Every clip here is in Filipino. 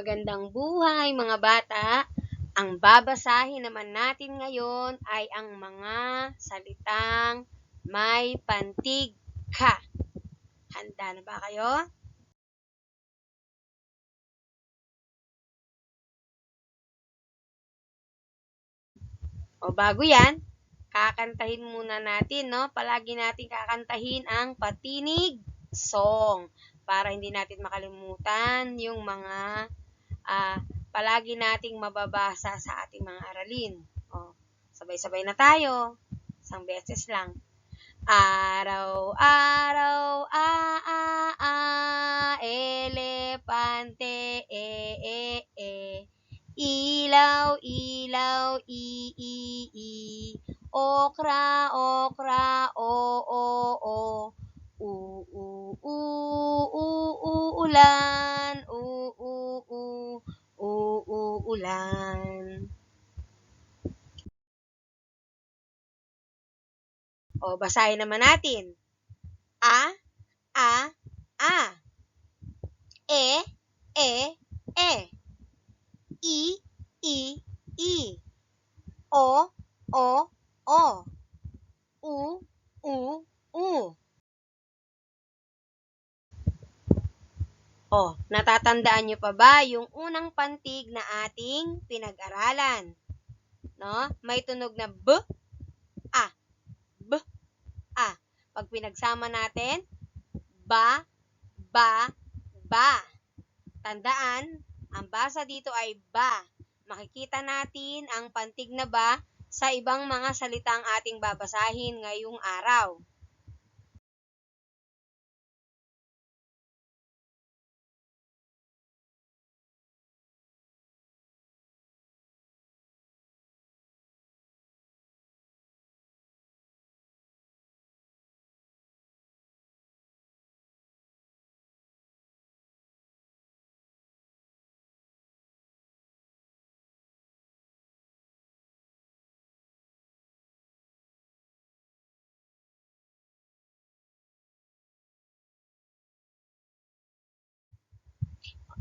Magandang buhay mga bata! Ang babasahin naman natin ngayon ay ang mga salitang may pantig ka. Handa na ba kayo? O bago yan, kakantahin muna natin, no? Palagi natin kakantahin ang patinig song para hindi natin makalimutan yung mga palagi nating mababasa sa ating mga aralin. O, sabay-sabay na tayo. Isang beses lang. Araw-araw, elepante, ilaw, ilaw, okra, okra, ulan, uulan. O, basahin naman natin. A, a, e, e, i, o, u, O, natatandaan nyo pa ba yung unang pantig na ating pinag-aralan? No? May tunog na b, a, b, a. Pag pinagsama natin, ba, ba. Tandaan, ang basa dito ay ba. Makikita natin ang pantig na ba sa ibang mga salitang ating babasahin ngayong araw.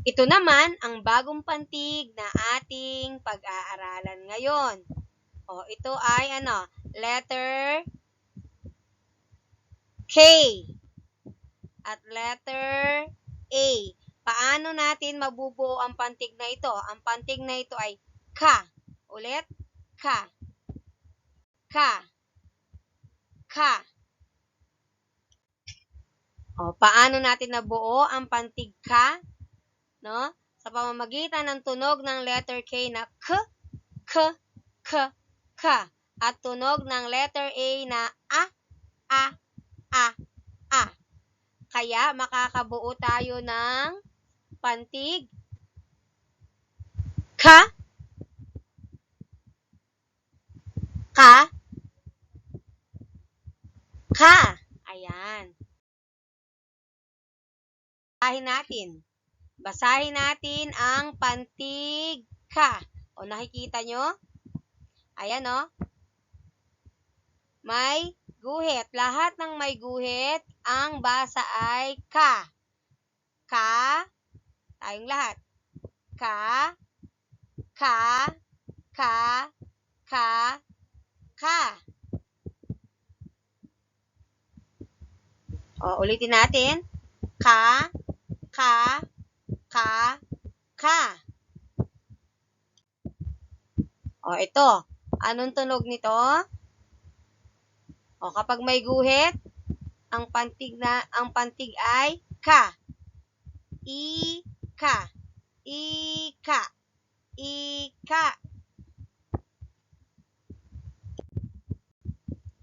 Ito naman ang bagong pantig na ating pag-aaralan ngayon. O, ito ay letter K at letter A. Paano natin mabubuo ang pantig na ito? Ang pantig na ito ay ka. Ulit, ka. O, paano natin nabuo ang pantig ka? No? Sa pamamagitan ng tunog ng letter K na k, at tunog ng letter A na a. Kaya makakabuo tayo ng pantig ka, Ayan. Basahin natin ang pantig ka. O, nakikita nyo? Ayan, o. May guhit. Lahat ng may guhit, ang basa ay ka. Tayong lahat. Ka. O, ulitin natin. Ka. O, ito. Anong tunog nito? O, kapag may guhit, ang pantig ay ka. Ika.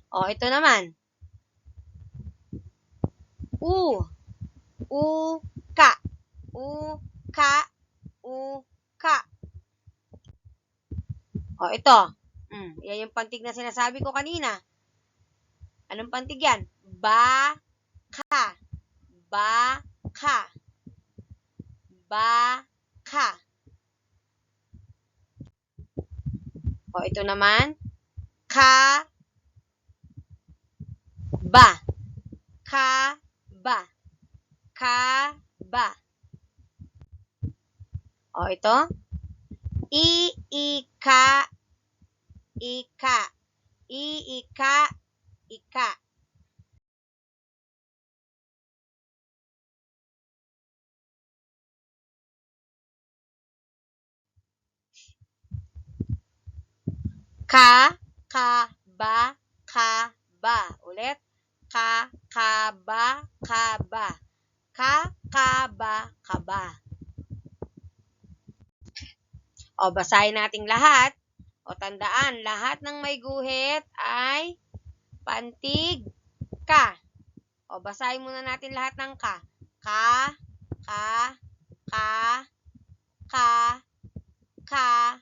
O, ito naman. Uka. O, ito. Yan yung pantig na sinasabi ko kanina. Anong pantig yan? Baka. O, ito naman. Kaba. O, ito. Ika, ika. Ika, ika. Ka, ka, ba. Ulit. Ka, ba. Ka, ba. O, basahin nating lahat. O, tandaan, lahat ng may guhit ay pantig ka. O, basahin muna natin lahat ng ka. Ka, ka, ka,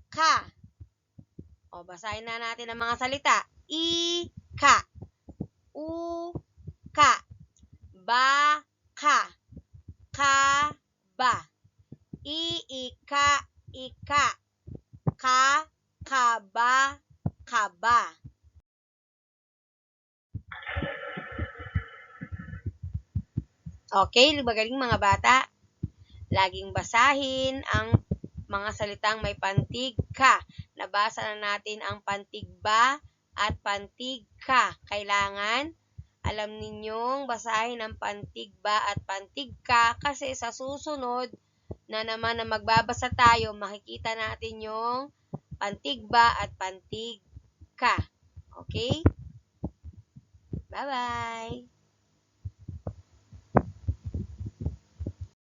ka. O, basahin na natin ang mga salita. Ika, uka, baka, ba. Iika, ika, ba. Okay, magaling mga bata. Laging basahin ang mga salitang may pantig ka. Nabasa na natin ang pantig ba at pantig ka. Kailangan alam ninyong basahin ang pantig ba at pantig ka kasi sa susunod na naman na magbabasa tayo, makikita natin yung pantig ba at pantig ka. Okay? Bye-bye!